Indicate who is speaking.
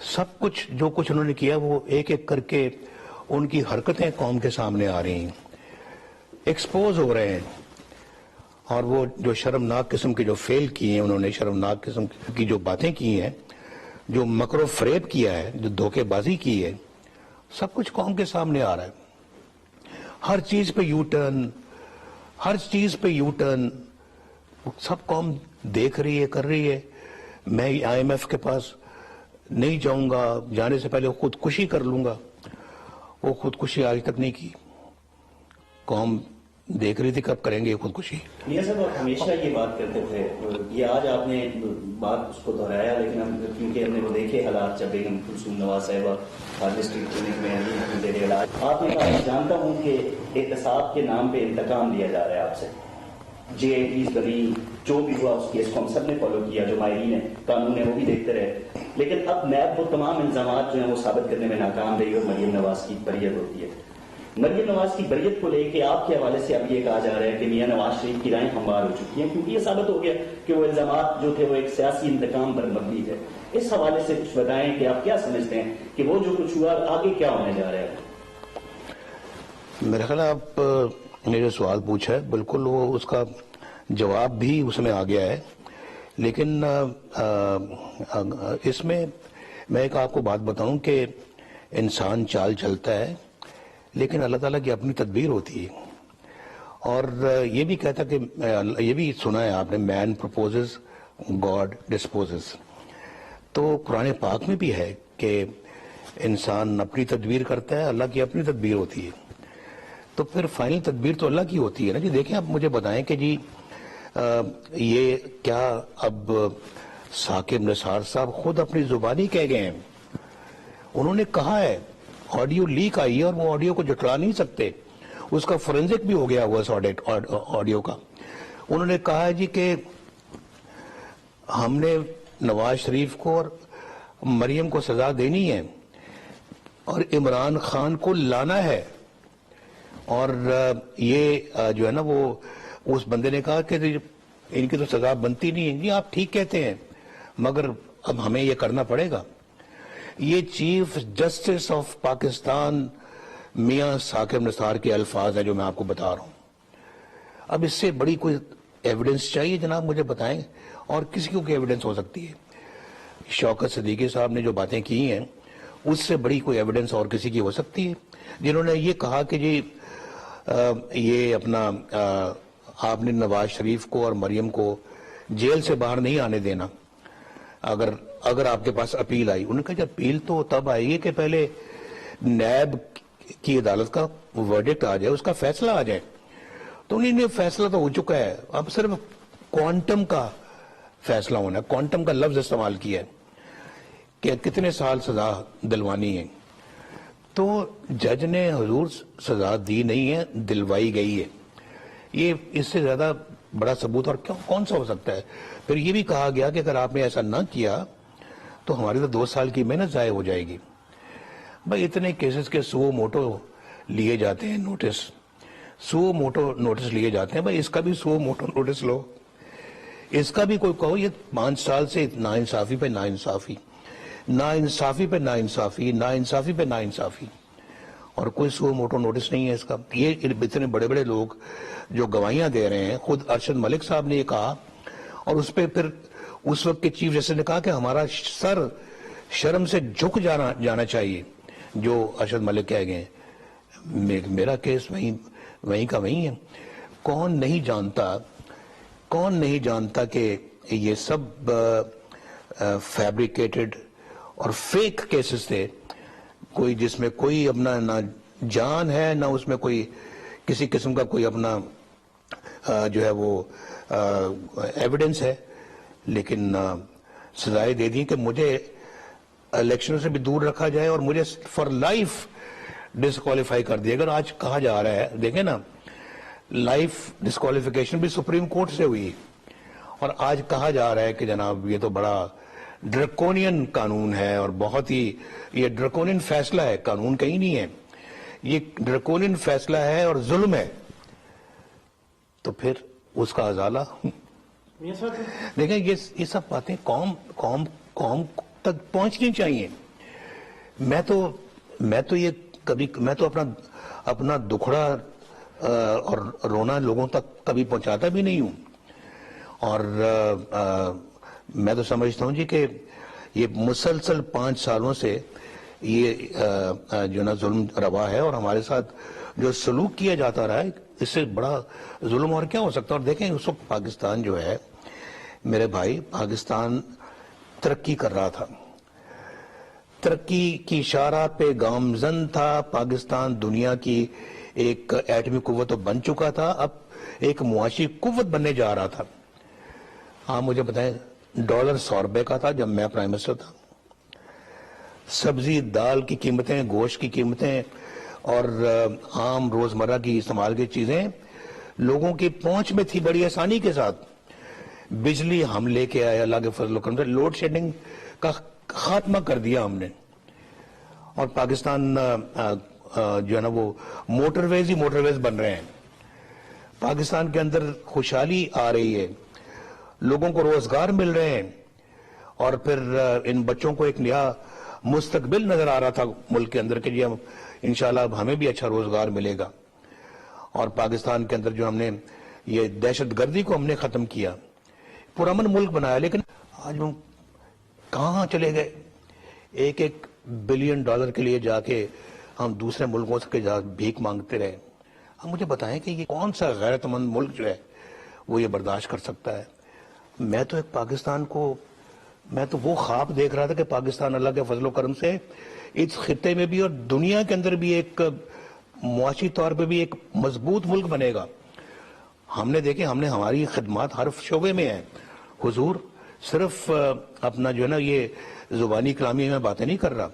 Speaker 1: سب کچھ جو کچھ انہوں نے کیا وہ ایک ایک کر کے ان کی حرکتیں قوم کے سامنے آ رہی ہیں، ایکسپوز ہو رہے ہیں. اور وہ جو شرمناک قسم کے جو فیل کیے ہیں انہوں نے، شرمناک قسم کی جو باتیں کی ہیں، جو مکر و فریب کیا ہے، جو دھوکے بازی کی ہے، سب کچھ قوم کے سامنے آ رہا ہے. ہر چیز پہ یو ٹرن، ہر چیز پہ یو ٹرن، سب قوم دیکھ رہی ہے، کر رہی ہے. میں آئی ایم ایف کے پاس نہیں جاؤں گا، جانے سے پہلے خودکشی کر لوں گا. وہ خودکشی آج تک نہیں کی. قوم دیکھ رہی تھی کب کریں گے خودکشی.
Speaker 2: میاں صاحب آپ ہمیشہ یہ بات کرتے تھے، یہ آج آپ نے بات اس کو دہرایا، لیکن ہم کیونکہ ہم نے وہ دیکھے حالات جب بیگم کلثوم نواز صاحبہ ڈسٹرکٹ کلینک میں زیر علاج، آپ نے کہا میں جانتا ہوں کہ احتساب کے نام پہ انتقام لیا جا رہا ہے آپ سے. جے اے ٹیز بنی، جو بھی ہوا اس کیس کو ہم سب نے فالو کیا، جو ماہرین قانون ہے وہ بھی دیکھتے رہے. لیکن اب نیب وہ تمام الزامات جو ہیں وہ ثابت کرنے میں ناکام رہی اور مریم نواز کی بریت ہوتی ہے. مریم نواز کی بریت کو لے کے آپ کے حوالے سے اب یہ کہا جا رہا ہے کہ میاں نواز شریف کی رائیں ہموار ہو چکی ہیں، کیونکہ یہ ثابت ہو گیا کہ وہ الزامات جو تھے وہ ایک سیاسی انتقام پر مبنی تھے. اس حوالے سے کچھ بتائیں کہ آپ کیا سمجھتے ہیں کہ وہ جو کچھ ہوا آگے کیا ہونے جا رہا ہے؟
Speaker 1: میرے خیال آپ نے جو سوال پوچھا ہے بالکل وہ اس کا جواب بھی اس میں آ گیا ہے. لیکن اس میں ایک آپ کو بات بتاؤں کہ انسان چال چلتا ہے لیکن اللہ تعالیٰ کی اپنی تدبیر ہوتی ہے. اور یہ بھی کہتا کہ یہ بھی سنا ہے آپ نے، مین پروپوزز گاڈ ڈسپوزز. تو قرآن پاک میں بھی ہے کہ انسان اپنی تدبیر کرتا ہے، اللہ کی اپنی تدبیر ہوتی ہے. تو پھر فائنل تدبیر تو اللہ کی ہوتی ہے نا جی. دیکھیں آپ مجھے بتائیں کہ جی یہ کیا اب ثاقب نثار صاحب خود اپنی زبانی کہہ گئے ہیں، انہوں نے کہا ہے، آڈیو لیک آئی ہے اور وہ آڈیو کو جھٹلا نہیں سکتے، اس کا فورنزک بھی ہو گیا ہوا اس آڈیو کا. انہوں نے کہا ہے جی کہ ہم نے نواز شریف کو اور مریم کو سزا دینی ہے اور عمران خان کو لانا ہے. اور یہ جو ہے نا وہ اس بندے نے کہا کہ ان کی تو سزا بنتی نہیں ہے. جی آپ ٹھیک کہتے ہیں مگر اب ہمیں یہ کرنا پڑے گا. یہ چیف جسٹس آف پاکستان میاں ثاقب نثار کے الفاظ ہیں جو میں آپ کو بتا رہا ہوں. اب اس سے بڑی کوئی ایویڈنس چاہیے جناب، مجھے بتائیں. اور کسی کو کوئی ایویڈنس ہو سکتی ہے؟ شوکت صدیقی صاحب نے جو باتیں کی ہیں اس سے بڑی کوئی ایویڈنس اور کسی کی ہو سکتی ہے؟ جنہوں نے یہ کہا کہ جی یہ اپنا آپ نے نواز شریف کو اور مریم کو جیل سے باہر نہیں آنے دینا اگر آپ کے پاس اپیل آئی. انہوں نے کہا کہ اپیل تو تب آئے گی کہ پہلے نیب کی عدالت کا ورڈکٹ آ جائے، اس کا فیصلہ آ جائے. تو انہوں نے فیصلہ تو ہو چکا ہے، اب صرف کوانٹم کا فیصلہ ہونا ہے. کوانٹم کا لفظ استعمال کیا ہے کہ کتنے سال سزا دلوانی ہے. تو جج نے حضور سزا دی نہیں ہے، دلوائی گئی ہے. یہ اس سے زیادہ بڑا ثبوت اور کون سا ہو سکتا ہے؟ پھر یہ بھی کہا گیا کہ اگر آپ نے ایسا نہ کیا تو ہماری تو 2 سال کی محنت ضائع ہو جائے گی. بھائی اتنے کیسز کے سو موٹو لیے جاتے ہیں، سو موٹو نوٹس لیے جاتے ہیں. بھائی اس کا بھی سو موٹو نوٹس لو، اس کا بھی کوئی کہو. یہ 5 سال سے ناانصافی پہ ناانصافی، ناانصافی پہ ناانصافی، ناانصافی پہ ناانصافی، اور کوئی سو موٹو نوٹس نہیں ہے اس کا. یہ اتنے بڑے بڑے لوگ جو گواہیاں دے رہے ہیں، خود ارشد ملک صاحب نے یہ کہا، اور اس پہ پھر اس وقت کے چیف جسٹس نے کہا کہ ہمارا سر شرم سے جھک جانا چاہیے جو ارشد ملک کہہ گئے. میرا کیس وہیں کا وہیں ہے. کون نہیں جانتا کہ یہ سب فیبریکیٹڈ اور فیک کیسز تھے، کوئی جس میں کوئی اپنا نہ جان ہے نہ اس میں کوئی کسی قسم کا کوئی اپنا جو ہے وہ ایویڈنس ہے. لیکن سزائیں دے دی کہ مجھے الیکشن سے بھی دور رکھا جائے اور مجھے فار لائف ڈسکوالیفائی کر دیا. اگر آج کہا جا رہا ہے، دیکھیں نا، لائف ڈسکوالیفیکیشن بھی سپریم کورٹ سے ہوئی، اور آج کہا جا رہا ہے کہ جناب یہ تو بڑا ڈرکونین قانون ہے اور بہت ہی یہ ڈرکونین فیصلہ ہے. قانون کہیں نہیں ہے، یہ ڈرکونین فیصلہ ہے اور ظلم ہے. تو پھر اس کا ازالہ دیکھیں. یہ سب باتیں قوم تک پہنچنی چاہیے. میں تو یہ کبھی میں تو اپنا دکھڑا اور رونا لوگوں تک کبھی پہنچاتا بھی نہیں ہوں. اور میں تو سمجھتا ہوں جی کہ یہ مسلسل 5 سالوں سے یہ جو نا ظلم روا ہے، اور ہمارے ساتھ جو سلوک کیا جاتا رہا ہے، اس سے بڑا ظلم اور کیا ہو سکتا ہے. اور دیکھیں اس وقت پاکستان جو ہے میرے بھائی، پاکستان ترقی کر رہا تھا، ترقی کی شاہراہ پہ گامزن تھا. پاکستان دنیا کی ایک ایٹمی قوت تو بن چکا تھا، اب ایک معاشی قوت بننے جا رہا تھا. آپ مجھے بتائیں، ڈالر 100 روپے کا تھا جب میں پرائم منسٹر تھا. سبزی دال کی قیمتیں، گوشت کی قیمتیں اور عام روزمرہ کی استعمال کی چیزیں لوگوں کی پہنچ میں تھی بڑی آسانی کے ساتھ. بجلی ہم لے کے آئے اللہ کے فضل و کرم سے، لوڈ شیڈنگ کا خاتمہ کر دیا ہم نے. اور پاکستان جو ہے نا وہ موٹر ویز بن رہے ہیں. پاکستان کے اندر خوشحالی آ رہی ہے، لوگوں کو روزگار مل رہے ہیں، اور پھر ان بچوں کو ایک نیا مستقبل نظر آ رہا تھا ملک کے اندر کہ جی انشاءاللہ اب ہمیں بھی اچھا روزگار ملے گا. اور پاکستان کے اندر جو ہم نے یہ دہشت گردی کو ہم نے ختم کیا، پرامن ملک بنایا. لیکن آج ہم کہاں چلے گئے؟ $1 بلین کے لیے جا کے ہم دوسرے ملکوں سے بھیک مانگتے رہے. اب مجھے بتائیں کہ یہ کون سا غیرت مند ملک جو ہے وہ یہ برداشت کر سکتا ہے؟ میں تو ایک پاکستان کو، میں تو وہ خواب دیکھ رہا تھا کہ پاکستان اللہ کے فضل و کرم سے اس خطے میں بھی اور دنیا کے اندر بھی ایک معاشی طور پہ بھی ایک مضبوط ملک بنے گا. ہم نے دیکھیں، ہماری خدمات ہر شعبے میں ہیں. حضور صرف اپنا جو ہے نا یہ زبانی کلامی میں باتیں نہیں کر رہا،